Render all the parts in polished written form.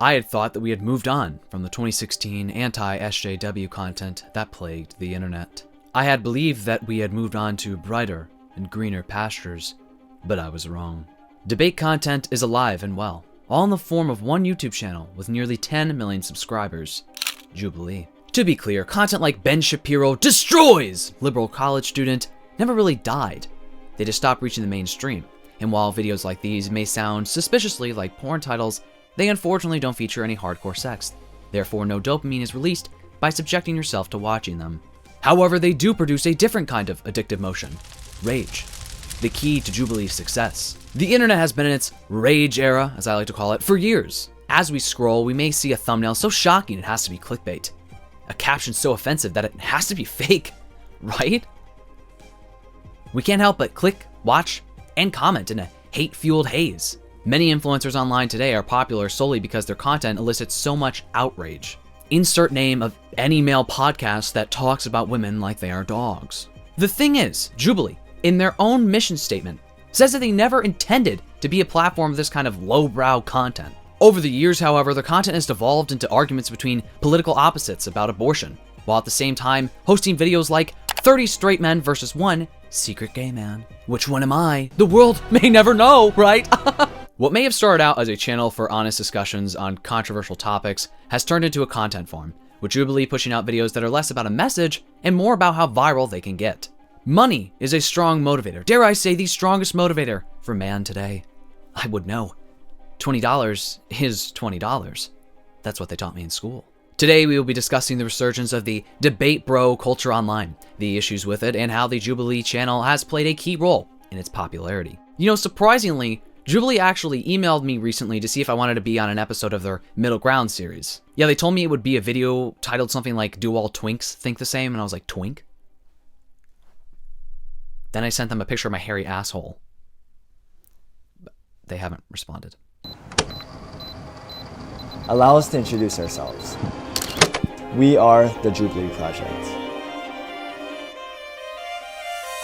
I had thought that we had moved on from the 2016 anti-SJW content that plagued the internet. I had believed that we had moved on to brighter and greener pastures, but I was wrong. Debate content is alive and well, all in the form of one YouTube channel with nearly 10 million subscribers, Jubilee. To be clear, content like Ben Shapiro destroys liberal college student never really died. They just stopped reaching the mainstream. And while videos like these may sound suspiciously like porn titles, they unfortunately don't feature any hardcore sex. Therefore, no dopamine is released by subjecting yourself to watching them. However, they do produce a different kind of addictive motion, rage, the key to Jubilee's success. The internet has been in its rage era, as I like to call it, for years. As we scroll, we may see a thumbnail so shocking it has to be clickbait, a caption so offensive that it has to be fake, right? We can't help but click, watch, and comment in a hate-fueled haze. Many influencers online today are popular solely because their content elicits so much outrage. Insert name of any male podcast that talks about women like they are dogs. The thing is, Jubilee, in their own mission statement, says that they never intended to be a platform of this kind of lowbrow content. Over the years, however, their content has devolved into arguments between political opposites about abortion, while at the same time hosting videos like 30 straight men versus one secret gay man. Which one am I? The world may never know, right? What may have started out as a channel for honest discussions on controversial topics has turned into a content farm, with Jubilee pushing out videos that are less about a message and more about how viral they can get. Money is a strong motivator, dare I say the strongest motivator for man today. I would know. $20 is $20. That's what they taught me in school. Today we will be discussing the resurgence of the debate bro culture online, the issues with it, and how the Jubilee channel has played a key role in its popularity. You know, surprisingly, Jubilee actually emailed me recently to see if I wanted to be on an episode of their Middle Ground series. Yeah, they told me it would be a video titled something like "Do All Twinks Think the Same?" and I was like, twink? Then I sent them a picture of my hairy asshole. But they haven't responded. Allow us to introduce ourselves. We are the Jubilee Project.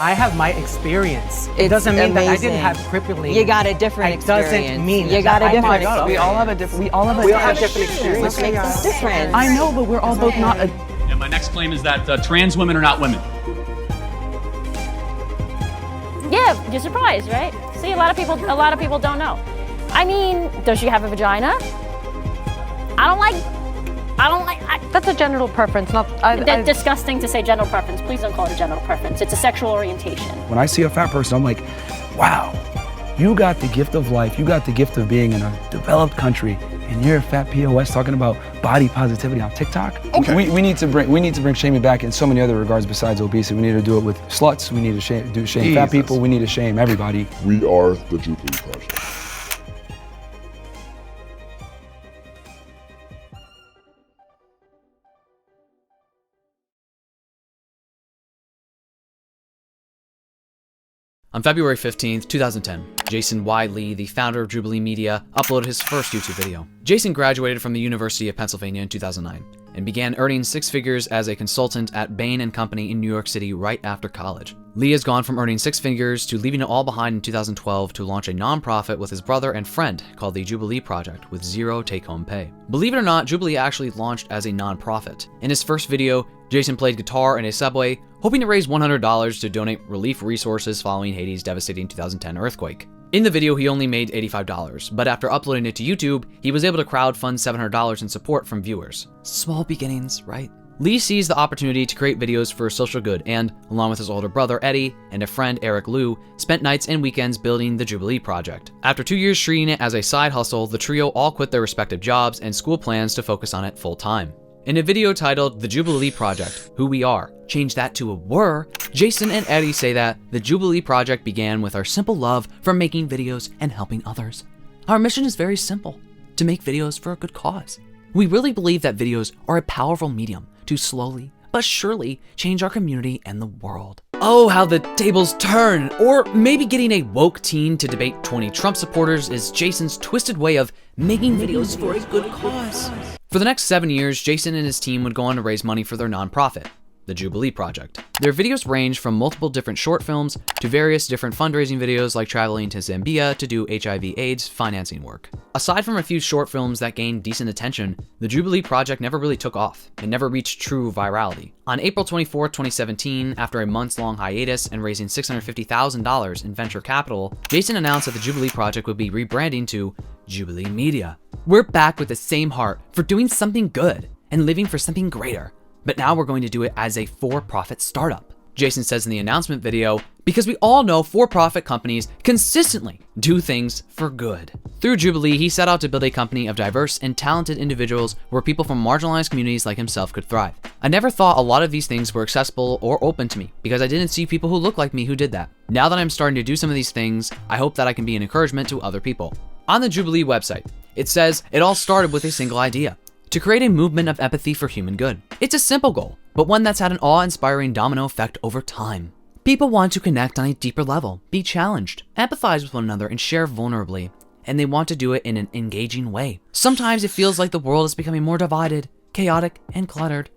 I have my experience. It doesn't mean that I didn't have privilege. You got a different experience. It doesn't mean you got a different experience. We all have a different. We all have different experience. What makes us different? I know, but we're all both not. And my next claim is that trans women are not women. Yeah, you're surprised, right? See, a lot of people don't know. I mean, does she have a vagina? I don't like. That's a genital preference, not. That's disgusting to say genital preference. Please don't call it a genital preference. It's a sexual orientation. When I see a fat person, I'm like, wow, you got the gift of life. You got the gift of being in a developed country, and you're a fat POS talking about body positivity on TikTok. Okay. We need to bring shaming back in so many other regards besides obesity. We need to do it with sluts. We need to shame fat people. We need to shame everybody. We are the Jubilee Project. On February 15th, 2010, Jason Y. Lee, the founder of Jubilee Media, uploaded his first YouTube video. Jason graduated from the University of Pennsylvania in 2009 and began earning six figures as a consultant at Bain & Company in New York City right after college. Lee has gone from earning six figures to leaving it all behind in 2012 to launch a nonprofit with his brother and friend called the Jubilee Project with zero take-home pay. Believe it or not, Jubilee actually launched as a nonprofit. In his first video, Jason played guitar in a subway, hoping to raise $100 to donate relief resources following Haiti's devastating 2010 earthquake. In the video, he only made $85, but after uploading it to YouTube, he was able to crowdfund $700 in support from viewers. Small beginnings, right? Lee seized the opportunity to create videos for social good and, along with his older brother Eddie and a friend Eric Liu, spent nights and weekends building the Jubilee Project. After 2 years treating it as a side hustle, the trio all quit their respective jobs and school plans to focus on it full time. In a video titled The Jubilee Project, Who We Are, change that to a were, Jason and Eddie say that the Jubilee Project began with our simple love for making videos and helping others. Our mission is very simple, to make videos for a good cause. We really believe that videos are a powerful medium to slowly but surely change our community and the world. Oh, how the tables turn! Or maybe getting a woke teen to debate 20 Trump supporters is Jason's twisted way of making videos for a good cause. For the next 7 years, Jason and his team would go on to raise money for their nonprofit. the Jubilee Project. Their videos range from multiple different short films to various different fundraising videos like traveling to Zambia to do HIV/AIDS financing work. Aside from a few short films that gained decent attention, the Jubilee Project never really took off and never reached true virality. On April 24, 2017, after a months-long hiatus and raising $650,000 in venture capital, Jason announced that the Jubilee Project would be rebranding to Jubilee Media. We're back with the same heart for doing something good and living for something greater, but now we're going to do it as a for-profit startup. Jason says in the announcement video, because we all know for-profit companies consistently do things for good. Through Jubilee, he set out to build a company of diverse and talented individuals where people from marginalized communities like himself could thrive. I never thought a lot of these things were accessible or open to me because I didn't see people who look like me who did that. Now that I'm starting to do some of these things, I hope that I can be an encouragement to other people. On the Jubilee website, it says it all started with a single idea: to create a movement of empathy for human good. It's a simple goal, but one that's had an awe-inspiring domino effect over time. People want to connect on a deeper level, be challenged, empathize with one another, and share vulnerably, and they want to do it in an engaging way. Sometimes it feels like the world is becoming more divided, chaotic, and cluttered.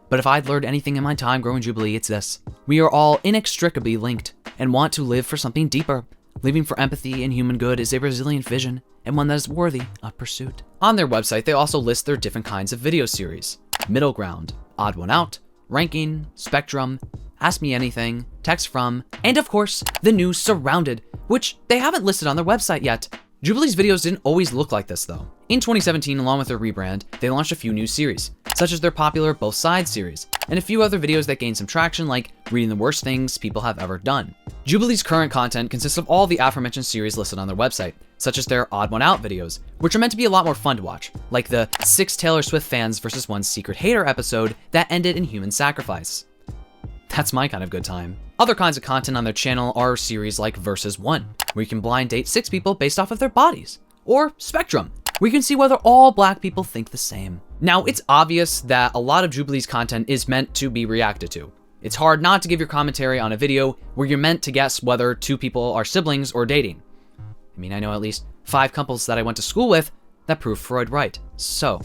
But if I'd learned anything in my time growing Jubilee, it's this: we are all inextricably linked and want to live for something deeper. Living for empathy and human good is a resilient vision and one that is worthy of pursuit. On their website, they also list their different kinds of video series: Middle Ground, Odd One Out, Ranking, Spectrum, Ask Me Anything, Text From, and of course, the new Surrounded, which they haven't listed on their website yet. Jubilee's videos didn't always look like this though. In 2017, along with their rebrand, they launched a few new series, such as their popular Both Sides series, and a few other videos that gained some traction, like reading the worst things people have ever done. Jubilee's current content consists of all the aforementioned series listed on their website, such as their Odd One Out videos, which are meant to be a lot more fun to watch, like the 6 Taylor Swift fans versus 1 secret hater episode that ended in human sacrifice. That's my kind of good time. Other kinds of content on their channel are series like Versus 1, where you can blind date 6 people based off of their bodies, or Spectrum, where you can see whether all black people think the same. Now, it's obvious that a lot of Jubilee's content is meant to be reacted to. It's hard not to give your commentary on a video where you're meant to guess whether 2 people are siblings or dating. I mean, I know at least 5 couples that I went to school with that proved Freud right. So,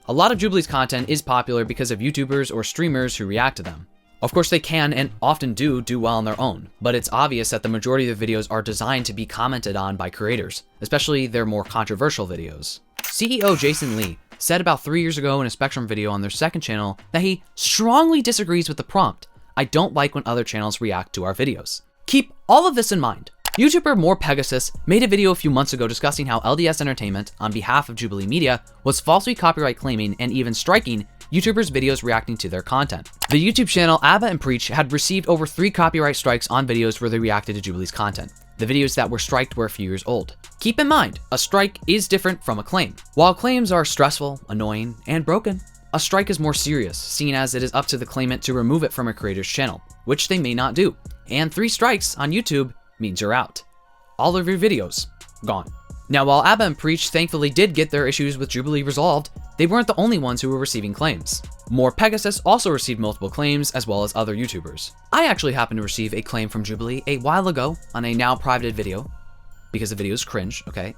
a lot of Jubilee's content is popular because of YouTubers or streamers who react to them. Of course, they can and often do well on their own, but it's obvious that the majority of the videos are designed to be commented on by creators, especially their more controversial videos. CEO Jason Lee said about 3 years ago in a Spectrum video on their second channel that he strongly disagrees with the prompt, "I don't like when other channels react to our videos." Keep all of this in mind. YouTuber More Pegasus made a video a few months ago discussing how LDS Entertainment, on behalf of Jubilee Media, was falsely copyright claiming and even striking YouTubers' videos reacting to their content. The YouTube channel Abba and Preach had received over 3 copyright strikes on videos where they reacted to Jubilee's content. The videos that were striked were a few years old. Keep in mind, a strike is different from a claim. While claims are stressful, annoying, and broken, a strike is more serious, seeing as it is up to the claimant to remove it from a creator's channel, which they may not do. And 3 strikes on YouTube means you're out. All of your videos, gone. Now, while Abba and Preach thankfully did get their issues with Jubilee resolved, they weren't the only ones who were receiving claims. More Pegasus also received multiple claims, as well as other YouTubers. I actually happened to receive a claim from Jubilee a while ago on a now privated video, because the video is cringe, okay?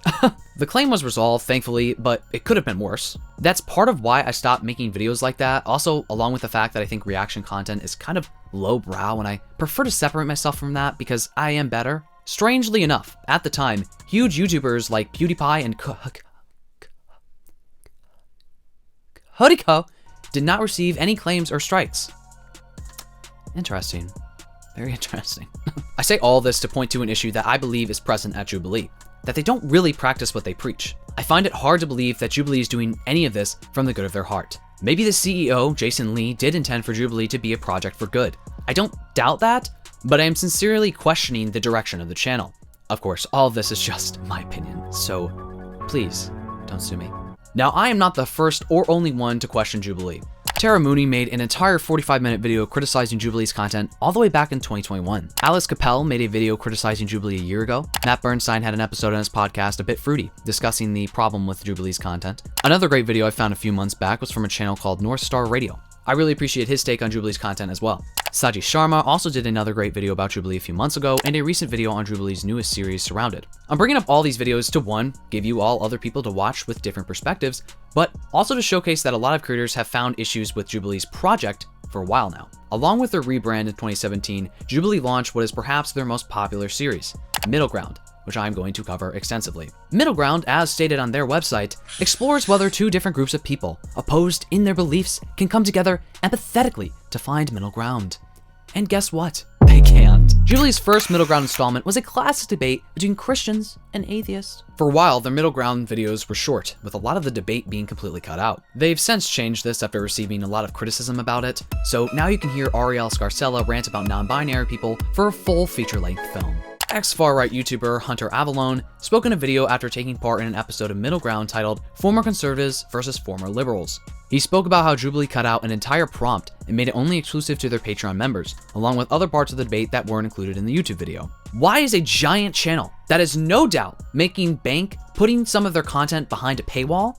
The claim was resolved, thankfully, but it could have been worse. That's part of why I stopped making videos like that, also along with the fact that I think reaction content is kind of lowbrow, and I prefer to separate myself from that because I am better. Strangely enough, at the time, huge YouTubers like PewDiePie and Hodiko did not receive any claims or strikes. Interesting. Very interesting. I say all this to point to an issue that I believe is present at Jubilee, that they don't really practice what they preach. I find it hard to believe that Jubilee is doing any of this from the good of their heart. Maybe the CEO, Jason Lee, did intend for Jubilee to be a project for good. I don't doubt that, but I am sincerely questioning the direction of the channel. Of course, all of this is just my opinion, so please don't sue me. Now, I am not the first or only one to question Jubilee. Tara Mooney made an entire 45-minute video criticizing Jubilee's content all the way back in 2021. Alice Capel made a video criticizing Jubilee a year ago. Matt Bernstein had an episode on his podcast, A Bit Fruity, discussing the problem with Jubilee's content. Another great video I found a few months back was from a channel called North Star Radio. I really appreciate his take on Jubilee's content as well. Saji Sharma also did another great video about Jubilee a few months ago, and a recent video on Jubilee's newest series, Surrounded. I'm bringing up all these videos to, 1, give you all other people to watch with different perspectives, but also to showcase that a lot of creators have found issues with Jubilee's project for a while now. Along with their rebrand in 2017, Jubilee launched what is perhaps their most popular series, Middle Ground, which I'm going to cover extensively. Middle Ground, as stated on their website, explores whether two different groups of people, opposed in their beliefs, can come together empathetically to find middle ground. And guess what? They can't. Jubilee's first Middle Ground installment was a classic debate between Christians and atheists. For a while, their Middle Ground videos were short, with a lot of the debate being completely cut out. They've since changed this after receiving a lot of criticism about it, so now you can hear Ariel Scarcella rant about non-binary people for a full feature-length film. Ex-far-right YouTuber Hunter Avallone spoke in a video after taking part in an episode of Middle Ground titled Former Conservatives versus Former Liberals. He spoke about how Jubilee cut out an entire prompt and made it only exclusive to their Patreon members, along with other parts of the debate that weren't included in the YouTube video. Why is a giant channel that is no doubt making bank putting some of their content behind a paywall?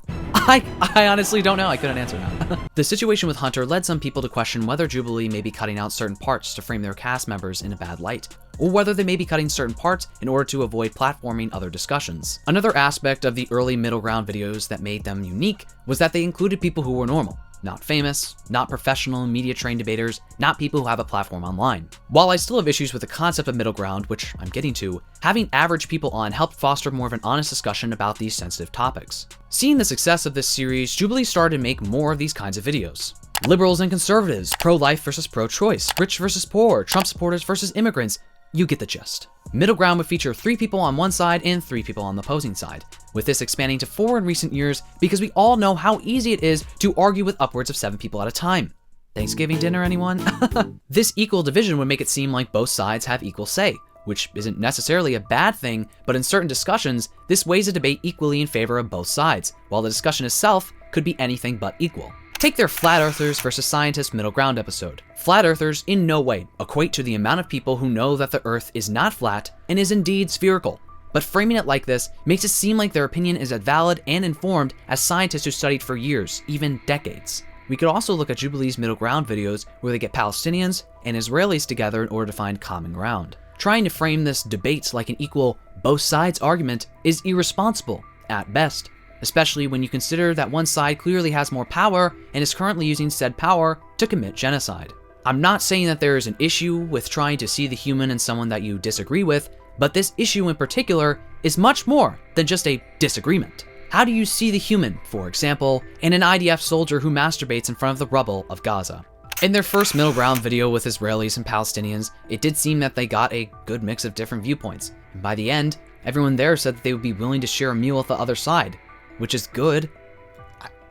I honestly don't know. I couldn't answer that. The situation with Hunter led some people to question whether Jubilee may be cutting out certain parts to frame their cast members in a bad light, or whether they may be cutting certain parts in order to avoid platforming other discussions. Another aspect of the early Middle Ground videos that made them unique was that they included people who were normal, not famous, not professional media-trained debaters, not people who have a platform online. While I still have issues with the concept of Middle Ground, which I'm getting to, having average people on helped foster more of an honest discussion about these sensitive topics. Seeing the success of this series, Jubilee started to make more of these kinds of videos. Liberals and conservatives, pro-life versus pro-choice, rich versus poor, Trump supporters versus immigrants. You get the gist. Middle Ground would feature 3 people on one side and 3 people on the opposing side, with this expanding to 4 in recent years because we all know how easy it is to argue with upwards of 7 people at a time. Thanksgiving dinner, anyone? This equal division would make it seem like both sides have equal say, which isn't necessarily a bad thing, but in certain discussions, this weighs a debate equally in favor of both sides, while the discussion itself could be anything but equal. Take their Flat Earthers versus Scientists Middle Ground episode. Flat Earthers in no way equate to the amount of people who know that the Earth is not flat and is indeed spherical. But framing it like this makes it seem like their opinion is as valid and informed as scientists who studied for years, even decades. We could also look at Jubilee's Middle Ground videos where they get Palestinians and Israelis together in order to find common ground. Trying to frame this debate like an equal both sides argument is irresponsible at best, especially when you consider that one side clearly has more power and is currently using said power to commit genocide. I'm not saying that there is an issue with trying to see the human in someone that you disagree with, but this issue in particular is much more than just a disagreement. How do you see the human, for example, in an IDF soldier who masturbates in front of the rubble of Gaza? In their first Middle Ground video with Israelis and Palestinians, it did seem that they got a good mix of different viewpoints, and by the end, everyone there said that they would be willing to share a meal with the other side, which is good.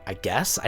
I guess?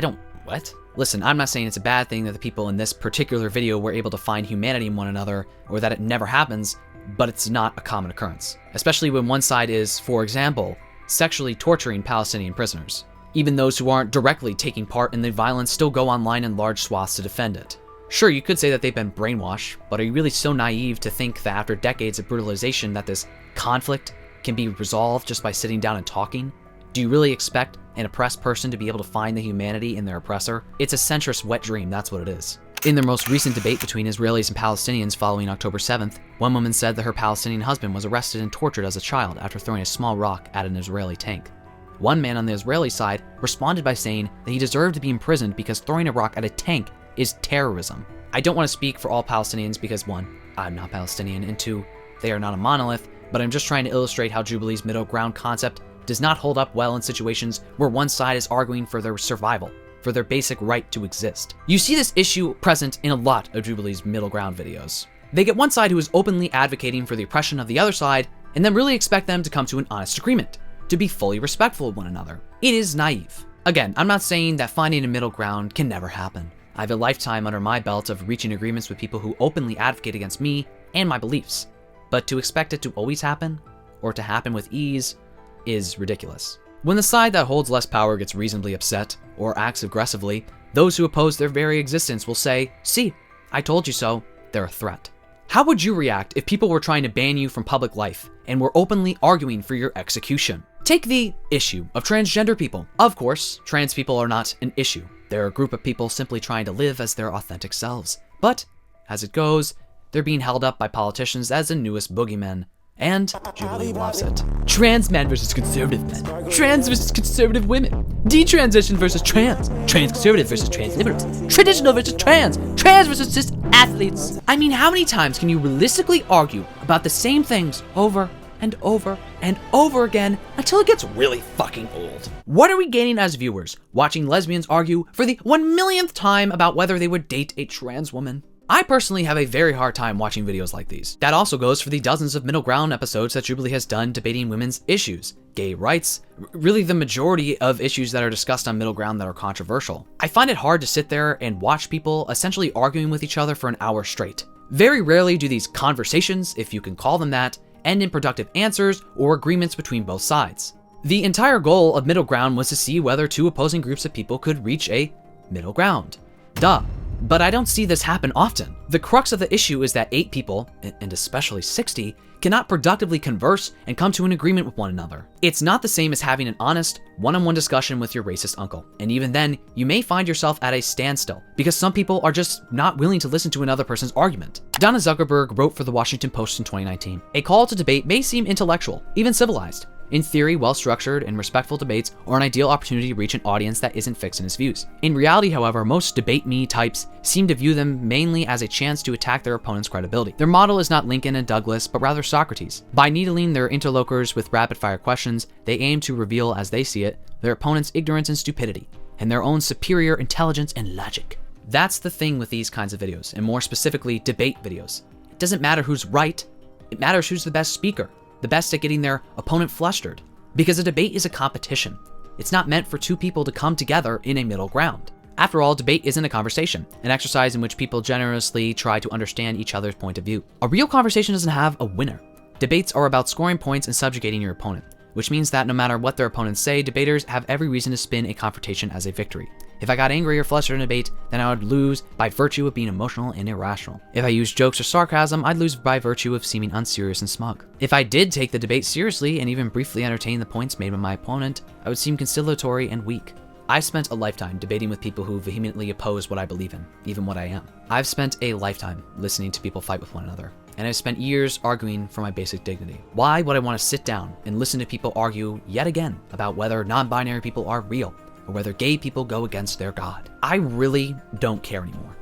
What? Listen, I'm not saying it's a bad thing that the people in this particular video were able to find humanity in one another, or that it never happens, but it's not a common occurrence. Especially when one side is, for example, sexually torturing Palestinian prisoners. Even those who aren't directly taking part in the violence still go online in large swaths to defend it. Sure, you could say that they've been brainwashed, but are you really so naive to think that after decades of brutalization that this conflict can be resolved just by sitting down and talking? Do you really expect an oppressed person to be able to find the humanity in their oppressor? It's a centrist wet dream, that's what it is. In their most recent debate between Israelis and Palestinians following October 7th, one woman said that her Palestinian husband was arrested and tortured as a child after throwing a small rock at an Israeli tank. One man on the Israeli side responded by saying that he deserved to be imprisoned because throwing a rock at a tank is terrorism. I don't want to speak for all Palestinians because 1, I'm not Palestinian, and 2, they are not a monolith, but I'm just trying to illustrate how Jubilee's middle ground concept does not hold up well in situations where one side is arguing for their survival, for their basic right to exist. You see this issue present in a lot of Jubilee's middle ground videos. They get one side who is openly advocating for the oppression of the other side, and then really expect them to come to an honest agreement, to be fully respectful of one another. It is naive. Again, I'm not saying that finding a middle ground can never happen. I have a lifetime under my belt of reaching agreements with people who openly advocate against me and my beliefs, but to expect it to always happen, or to happen with ease, is ridiculous. When the side that holds less power gets reasonably upset, or acts aggressively, those who oppose their very existence will say, "See, I told you so," they're a threat. How would you react if people were trying to ban you from public life and were openly arguing for your execution? Take the issue of transgender people. Of course, trans people are not an issue. They're a group of people simply trying to live as their authentic selves. But, as it goes, they're being held up by politicians as the newest boogeymen, And Jubilee loves it. Trans men versus conservative men. Trans versus conservative women. Detransition versus trans. Trans conservative versus trans liberals. Traditional versus trans. Trans versus cis athletes. I mean, how many times can you realistically argue about the same things over and over and over again until it gets really fucking old? What are we gaining as viewers watching lesbians argue for the 1,000,000th time about whether they would date a trans woman? I personally have a very hard time watching videos like these. That also goes for the dozens of middle ground episodes that Jubilee has done debating women's issues, gay rights, really the majority of issues that are discussed on middle ground that are controversial. I find it hard to sit there and watch people essentially arguing with each other for an hour straight. Very rarely do these conversations, if you can call them that, end in productive answers or agreements between both sides. The entire goal of middle ground was to see whether two opposing groups of people could reach a middle ground. Duh. But I don't see this happen often. The crux of the issue is that 8 people, and especially 60, cannot productively converse and come to an agreement with one another. It's not the same as having an honest, one-on-one discussion with your racist uncle. And even then, you may find yourself at a standstill because some people are just not willing to listen to another person's argument. Donna Zuckerberg wrote for the Washington Post in 2019, "A call to debate may seem intellectual, even civilized. In theory, well-structured and respectful debates are an ideal opportunity to reach an audience that isn't fixed in its views. In reality, however, most debate me types seem to view them mainly as a chance to attack their opponent's credibility. Their model is not Lincoln and Douglas, but rather Socrates. By needling their interlocutors with rapid-fire questions, they aim to reveal, as they see it, their opponent's ignorance and stupidity, and their own superior intelligence and logic." That's the thing with these kinds of videos, and more specifically, debate videos. It doesn't matter who's right, it matters who's the best speaker, the best at getting their opponent flustered. Because a debate is a competition. It's not meant for two people to come together in a middle ground. After all, debate isn't a conversation, an exercise in which people generously try to understand each other's point of view. A real conversation doesn't have a winner. Debates are about scoring points and subjugating your opponent, which means that no matter what their opponents say, debaters have every reason to spin a confrontation as a victory. If I got angry or flustered in a debate, then I would lose by virtue of being emotional and irrational. If I used jokes or sarcasm, I'd lose by virtue of seeming unserious and smug. If I did take the debate seriously and even briefly entertain the points made by my opponent, I would seem conciliatory and weak. I've spent a lifetime debating with people who vehemently oppose what I believe in, even what I am. I've spent a lifetime listening to people fight with one another, and I've spent years arguing for my basic dignity. Why would I want to sit down and listen to people argue yet again about whether non-binary people are real, or whether gay people go against their God? I really don't care anymore.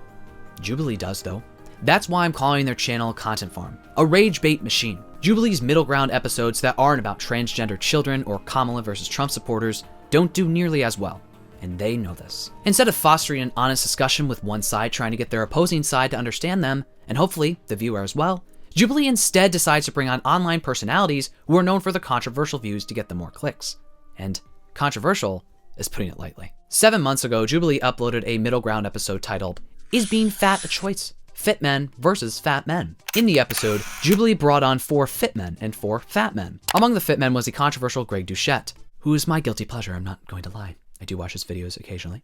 Jubilee does, though. That's why I'm calling their channel Content Farm, a rage bait machine. Jubilee's middle ground episodes that aren't about transgender children or Kamala versus Trump supporters don't do nearly as well, and they know this. Instead of fostering an honest discussion with one side trying to get their opposing side to understand them, and hopefully the viewer as well, Jubilee instead decides to bring on online personalities who are known for their controversial views to get them more clicks. And controversial is putting it lightly. 7 months ago, Jubilee uploaded a middle ground episode titled, "Is Being Fat a Choice? Fit Men versus Fat Men." In the episode, Jubilee brought on 4 fit men and 4 fat men. Among the fit men was the controversial Greg Doucette, who is my guilty pleasure, I'm not going to lie. I do watch his videos occasionally.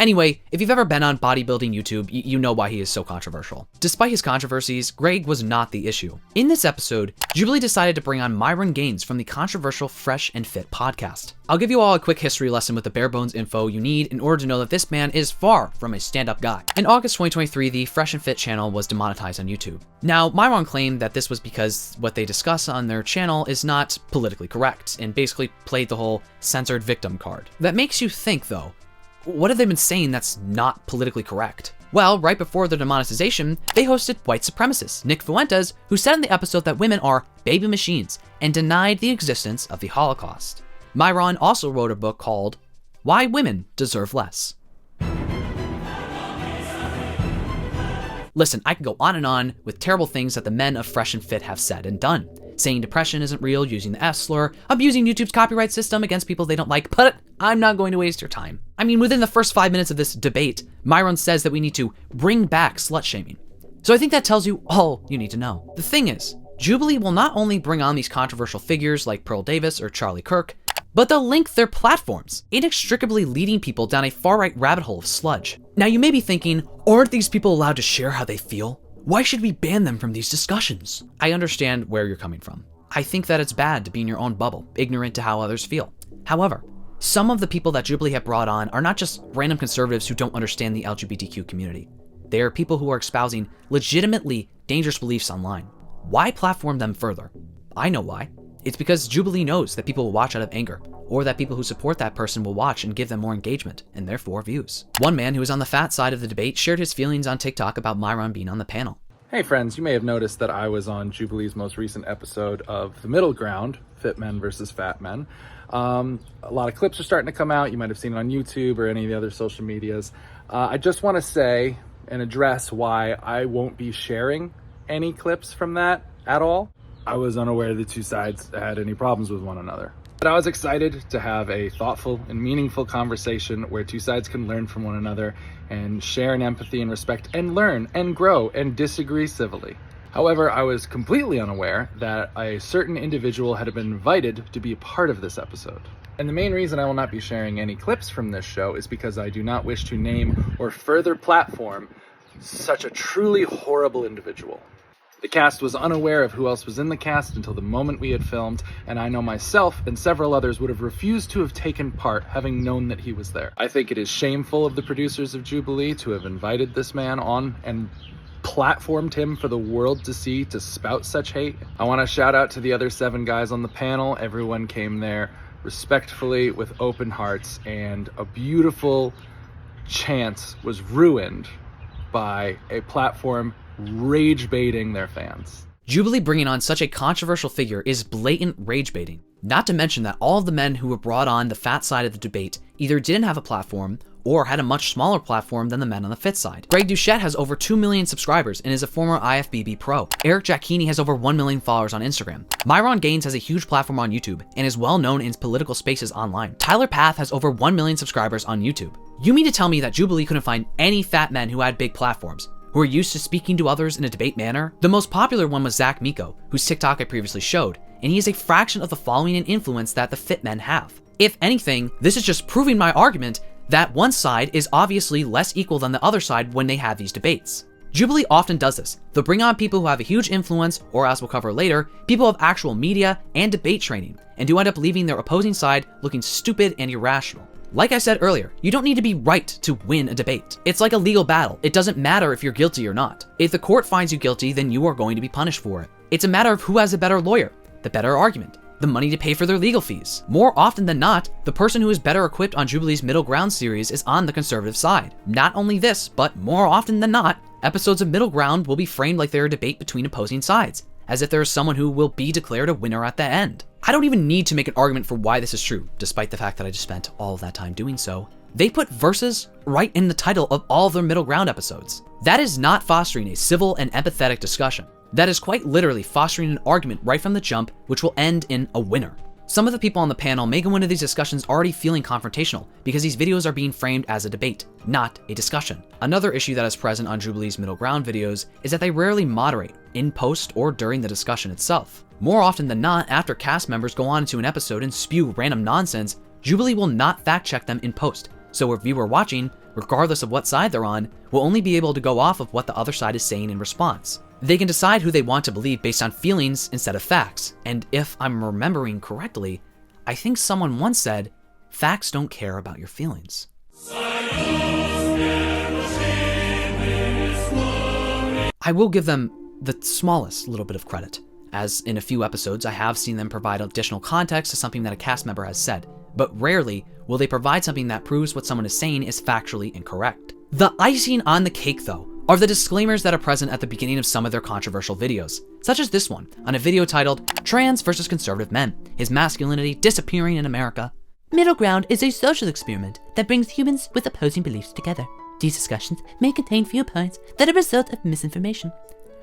Anyway, if you've ever been on bodybuilding YouTube, you know why he is so controversial. Despite his controversies, Greg was not the issue. In this episode, Jubilee decided to bring on Myron Gaines from the controversial Fresh and Fit podcast. I'll give you all a quick history lesson with the bare bones info you need in order to know that this man is far from a stand-up guy. In August 2023, the Fresh and Fit channel was demonetized on YouTube. Now, Myron claimed that this was because what they discuss on their channel is not politically correct, and basically played the whole censored victim card. That makes you think, though, what have they been saying that's not politically correct? Well, right before the demonetization, they hosted white supremacist Nick Fuentes, who said in the episode that women are baby machines and denied the existence of the Holocaust. Myron also wrote a book called Why Women Deserve Less. Listen, I can go on and on with terrible things that the men of Fresh and Fit have said and done. Saying depression isn't real, using the S-slur, abusing YouTube's copyright system against people they don't like, but I'm not going to waste your time. I mean, within the first 5 minutes of this debate, Myron says that we need to bring back slut-shaming. So I think that tells you all you need to know. The thing is, Jubilee will not only bring on these controversial figures like Pearl Davis or Charlie Kirk, but they'll link their platforms, inextricably leading people down a far-right rabbit hole of sludge. Now you may be thinking, aren't these people allowed to share how they feel? Why should we ban them from these discussions? I understand where you're coming from. I think that it's bad to be in your own bubble, ignorant to how others feel. However, some of the people that Jubilee have brought on are not just random conservatives who don't understand the LGBTQ community. They are people who are espousing legitimately dangerous beliefs online. Why platform them further? I know why. It's because Jubilee knows that people will watch out of anger, or that people who support that person will watch and give them more engagement, and therefore views. One man who was on the fat side of the debate shared his feelings on TikTok about Myron being on the panel. Hey friends, you may have noticed that I was on Jubilee's most recent episode of The Middle Ground, Fit Men versus Fat Men. A lot of clips are starting to come out. You might have seen it on YouTube or any of the other social medias. I just want to say and address why I won't be sharing any clips from that at all. I was unaware the two sides had any problems with one another. But I was excited to have a thoughtful and meaningful conversation where two sides can learn from one another and share in empathy and respect and learn and grow and disagree civilly. However, I was completely unaware that a certain individual had been invited to be a part of this episode. And the main reason I will not be sharing any clips from this show is because I do not wish to name or further platform such a truly horrible individual. The cast was unaware of who else was in the cast until the moment we had filmed, and I know myself and several others would have refused to have taken part having known that he was there. I think it is shameful of the producers of Jubilee to have invited this man on and platformed him for the world to see to spout such hate. I want to shout out to the other 7 guys on the panel. Everyone came there respectfully with open hearts, and a beautiful chance was ruined by a platform rage baiting their fans. Jubilee bringing on such a controversial figure is blatant rage baiting. Not to mention that all of the men who were brought on the fat side of the debate either didn't have a platform or had a much smaller platform than the men on the fit side. Greg Doucette has over 2 million subscribers and is a former IFBB pro. Eric Giacchini has over 1 million followers on Instagram. Myron Gaines has a huge platform on YouTube and is well known in political spaces online. Tyler Path has over 1 million subscribers on YouTube. You mean to tell me that Jubilee couldn't find any fat men who had big platforms, who are used to speaking to others in a debate manner? The most popular one was Zach Miko, whose TikTok I previously showed, and he is a fraction of the following and influence that the fit men have. If anything, this is just proving my argument that one side is obviously less equal than the other side when they have these debates. Jubilee often does this. They'll bring on people who have a huge influence, or as we'll cover later, people of actual media and debate training, and do end up leaving their opposing side looking stupid and irrational. Like I said earlier, you don't need to be right to win a debate. It's like a legal battle. It doesn't matter if you're guilty or not. If the court finds you guilty, then you are going to be punished for it. It's a matter of who has a better lawyer, the better argument, the money to pay for their legal fees. More often than not, the person who is better equipped on Jubilee's Middle Ground series is on the conservative side. Not only this, but more often than not, episodes of Middle Ground will be framed like they're a debate between opposing sides, as if there is someone who will be declared a winner at the end. I don't even need to make an argument for why this is true, despite the fact that I just spent all of that time doing so. They put versus right in the title of all of their Middle Ground episodes. That is not fostering a civil and empathetic discussion. That is quite literally fostering an argument right from the jump, which will end in a winner. Some of the people on the panel may go into these discussions already feeling confrontational because these videos are being framed as a debate, not a discussion. Another issue that is present on Jubilee's Middle Ground videos is that they rarely moderate in post or during the discussion itself. More often than not, after cast members go on into an episode and spew random nonsense, Jubilee will not fact check them in post. So a viewer watching, regardless of what side they're on, will only be able to go off of what the other side is saying in response. They can decide who they want to believe based on feelings instead of facts. And if I'm remembering correctly, I think someone once said, facts don't care about your feelings. I will give them the smallest little bit of credit, as in a few episodes I have seen them provide additional context to something that a cast member has said, but rarely will they provide something that proves what someone is saying is factually incorrect. The icing on the cake, though, are the disclaimers that are present at the beginning of some of their controversial videos, such as this one, on a video titled, Trans versus Conservative Men, Is Masculinity Disappearing in America? Middle Ground is a social experiment that brings humans with opposing beliefs together. These discussions may contain viewpoints that are a result of misinformation.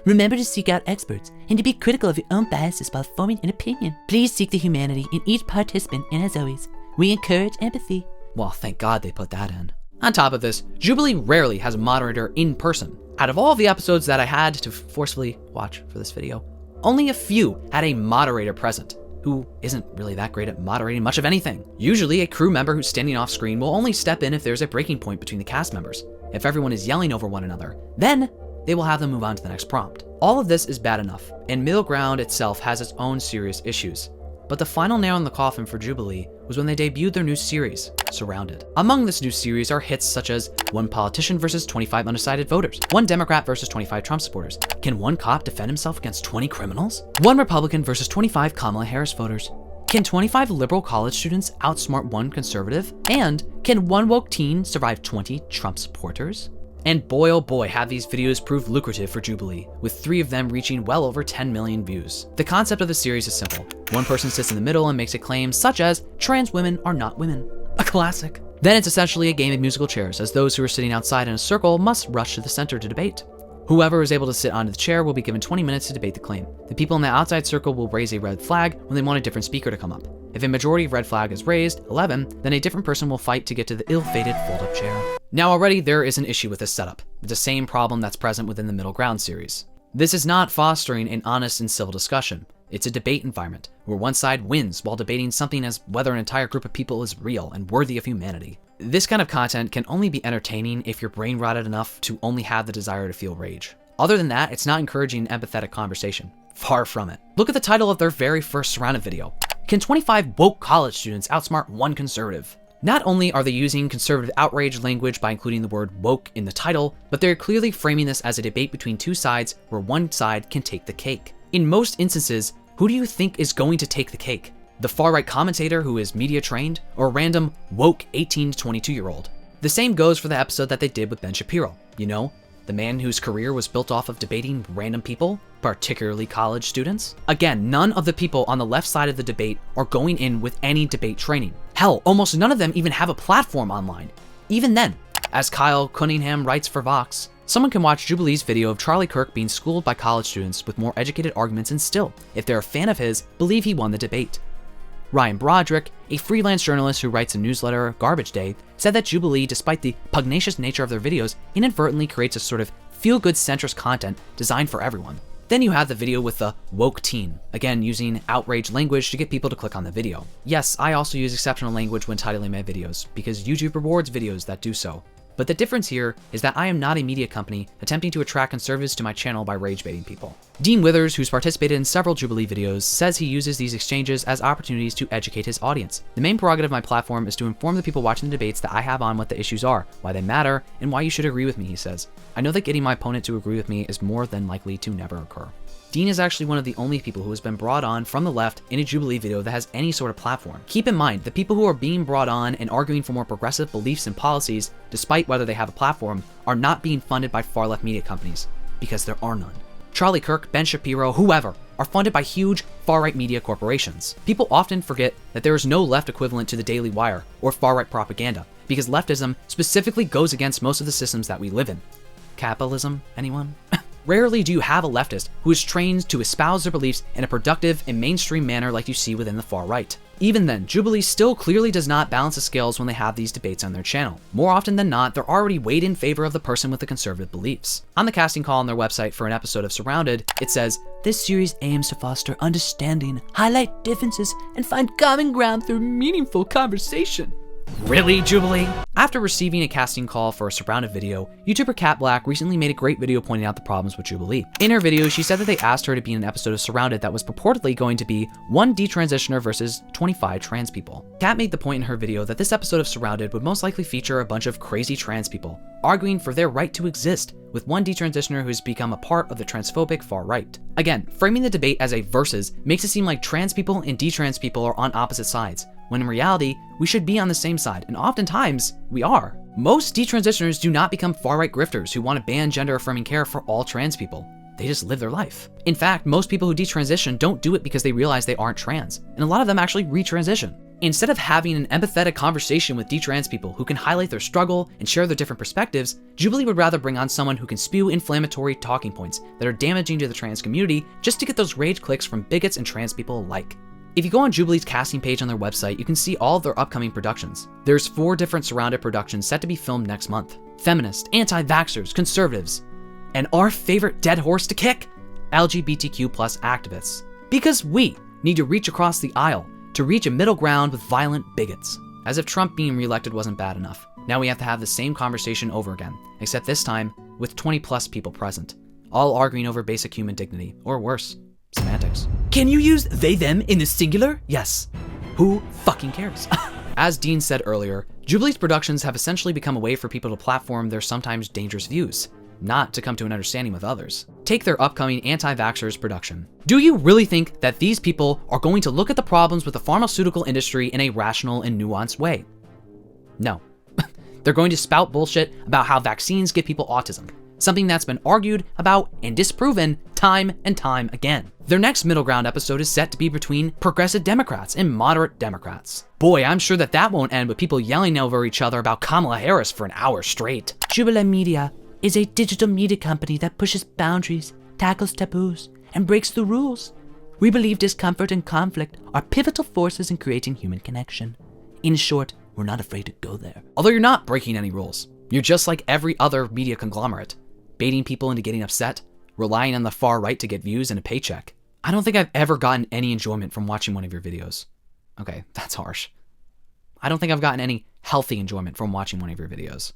Remember to seek out experts and to be critical of your own biases while forming an opinion. Please seek the humanity in each participant, and as always, we encourage empathy. Well, thank God they put that in. On top of this, Jubilee rarely has a moderator in person. Out of all of the episodes that I had to forcefully watch for this video, only a few had a moderator present, who isn't really that great at moderating much of anything. Usually, a crew member who's standing off screen will only step in if there's a breaking point between the cast members. If everyone is yelling over one another, then they will have them move on to the next prompt. All of this is bad enough, and Middle Ground itself has its own serious issues. But the final nail in the coffin for Jubilee was when they debuted their new series, Surrounded. Among this new series are hits such as one politician versus 25 undecided voters, one Democrat versus 25 Trump supporters, can one cop defend himself against 20 criminals, one Republican versus 25 Kamala Harris voters, can 25 liberal college students outsmart one conservative, and can one woke teen survive 20 Trump supporters? And boy oh boy have these videos proved lucrative for Jubilee, with 3 of them reaching well over 10 million views. The concept of the series is simple. One person sits in the middle and makes a claim such as, trans women are not women. A classic. Then it's essentially a game of musical chairs, as those who are sitting outside in a circle must rush to the center to debate. Whoever is able to sit onto the chair will be given 20 minutes to debate the claim. The people in the outside circle will raise a red flag when they want a different speaker to come up. If a majority of red flag is raised, 11, then a different person will fight to get to the ill-fated fold-up chair. Now already there is an issue with this setup. It's the same problem that's present within the Middle Ground series. This is not fostering an honest and civil discussion. It's a debate environment where one side wins while debating something as whether an entire group of people is real and worthy of humanity. This kind of content can only be entertaining if you're brain rotted enough to only have the desire to feel rage. Other than that, it's not encouraging an empathetic conversation. Far from it. Look at the title of their very first Surrounded video. Can 25 woke college students outsmart one conservative? Not only are they using conservative outrage language by including the word woke in the title, but they're clearly framing this as a debate between two sides where one side can take the cake. In most instances, who do you think is going to take the cake? The far-right commentator who is media trained, or a random woke 18 to 22-year-old? The same goes for the episode that they did with Ben Shapiro. You know, the man whose career was built off of debating random people, particularly college students. Again, none of the people on the left side of the debate are going in with any debate training. Hell, almost none of them even have a platform online. Even then, as Kyle Cunningham writes for Vox, someone can watch Jubilee's video of Charlie Kirk being schooled by college students with more educated arguments and still, if they're a fan of his, believe he won the debate. Ryan Broderick, a freelance journalist who writes a newsletter, Garbage Day, said that Jubilee, despite the pugnacious nature of their videos, inadvertently creates a sort of feel-good centrist content designed for everyone. Then you have the video with the woke teen, again using outrage language to get people to click on the video. Yes, I also use exceptional language when titling my videos, because YouTube rewards videos that do so. But the difference here is that I am not a media company attempting to attract conservatives to my channel by rage baiting people. Dean Withers, who's participated in several Jubilee videos, says he uses these exchanges as opportunities to educate his audience. The main prerogative of my platform is to inform the people watching the debates that I have on what the issues are, why they matter, and why you should agree with me, he says. I know that getting my opponent to agree with me is more than likely to never occur. Dean is actually one of the only people who has been brought on from the left in a Jubilee video that has any sort of platform. Keep in mind, the people who are being brought on and arguing for more progressive beliefs and policies, despite whether they have a platform, are not being funded by far-left media companies, because there are none. Charlie Kirk, Ben Shapiro, whoever, are funded by huge far-right media corporations. People often forget that there is no left equivalent to the Daily Wire or far-right propaganda, because leftism specifically goes against most of the systems that we live in. Capitalism, anyone? Rarely do you have a leftist who is trained to espouse their beliefs in a productive and mainstream manner like you see within the far right. Even then, Jubilee still clearly does not balance the scales when they have these debates on their channel. More often than not, they're already weighed in favor of the person with the conservative beliefs. On the casting call on their website for an episode of Surrounded, it says, "This series aims to foster understanding, highlight differences, and find common ground through meaningful conversation." Really, Jubilee? After receiving a casting call for a Surrounded video, YouTuber Kat Black recently made a great video pointing out the problems with Jubilee. In her video, she said that they asked her to be in an episode of Surrounded that was purportedly going to be one detransitioner versus 25 trans people. Kat made the point in her video that this episode of Surrounded would most likely feature a bunch of crazy trans people, arguing for their right to exist, with one detransitioner who's become a part of the transphobic far right. Again, framing the debate as a versus makes it seem like trans people and detrans people are on opposite sides, when in reality, we should be on the same side, and oftentimes, we are. Most detransitioners do not become far-right grifters who want to ban gender-affirming care for all trans people. They just live their life. In fact, most people who detransition don't do it because they realize they aren't trans, and a lot of them actually retransition. Instead of having an empathetic conversation with detrans people who can highlight their struggle and share their different perspectives, Jubilee would rather bring on someone who can spew inflammatory talking points that are damaging to the trans community just to get those rage clicks from bigots and trans people alike. If you go on Jubilee's casting page on their website, you can see all of their upcoming productions. There's 4 different Surrounded productions set to be filmed next month. Feminists, anti-vaxxers, conservatives, and our favorite dead horse to kick, LGBTQ+ activists. Because we need to reach across the aisle to reach a middle ground with violent bigots. As if Trump being reelected wasn't bad enough. Now we have to have the same conversation over again, except this time with 20+ people present, all arguing over basic human dignity, or worse, semantics. Can you use they, them in the singular? Yes. Who fucking cares? As Dean said earlier, Jubilee's productions have essentially become a way for people to platform their sometimes dangerous views, not to come to an understanding with others. Take their upcoming anti-vaxxers production. Do you really think that these people are going to look at the problems with the pharmaceutical industry in a rational and nuanced way? No. They're going to spout bullshit about how vaccines give people autism, something that's been argued about and disproven time and time again. Their next middle ground episode is set to be between progressive Democrats and moderate Democrats. Boy, I'm sure that won't end with people yelling over each other about Kamala Harris for an hour straight. Jubilee Media is a digital media company that pushes boundaries, tackles taboos, and breaks the rules. We believe discomfort and conflict are pivotal forces in creating human connection. In short, we're not afraid to go there. Although you're not breaking any rules. You're just like every other media conglomerate, baiting people into getting upset, relying on the far right to get views and a paycheck. I don't think I've ever gotten any enjoyment from watching one of your videos. Okay, that's harsh. I don't think I've gotten any healthy enjoyment from watching one of your videos.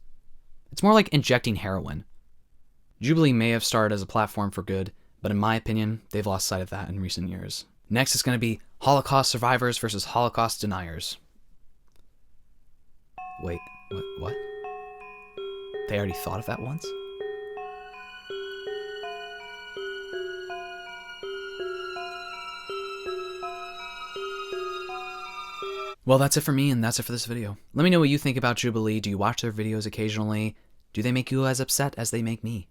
It's more like injecting heroin. Jubilee may have started as a platform for good, but in my opinion, they've lost sight of that in recent years. Next is going to be Holocaust survivors versus Holocaust deniers. Wait, what? They already thought of that once? Well, that's it for me, and that's it for this video. Let me know what you think about Jubilee. Do you watch their videos occasionally? Do they make you as upset as they make me?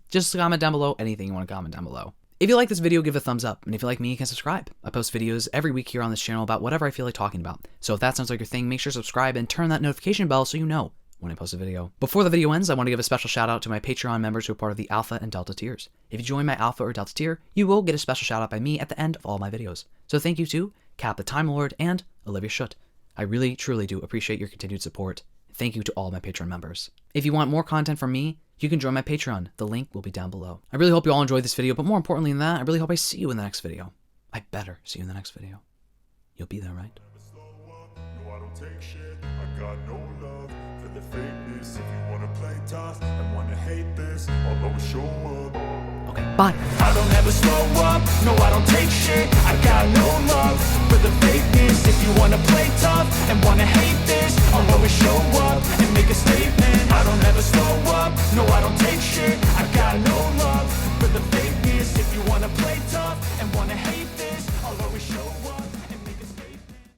Just comment down below anything you want to comment down below. If you like this video, give it a thumbs up, and if you like me, you can subscribe. I post videos every week here on this channel about whatever I feel like talking about. So if that sounds like your thing, make sure to subscribe and turn that notification bell so you know when I post a video. Before the video ends, I want to give a special shout out to my Patreon members who are part of the Alpha and Delta tiers. If you join my Alpha or Delta tier, you will get a special shout out by me at the end of all my videos. So thank you to Cap the Time Lord and Olivia Schutt. I really, truly do appreciate your continued support. Thank you to all my Patreon members. If you want more content from me, you can join my Patreon. The link will be down below. I really hope you all enjoyed this video, but more importantly than that, I really hope I see you in the next video. I better see you in the next video. You'll be there, right? No, I don't take shit. I got no love for the fakeness. If you wanna play tough and wanna hate this, I'll always show up. Okay, bye. I don't ever slow up, no I don't take shit. I got no love for the fakeness. If you wanna play tough and wanna hate this, I'll always show up and make a statement. I don't ever slow up, no I don't take shit. I got no love for the fakeness. If you wanna play tough and wanna hate this, I'll always show up.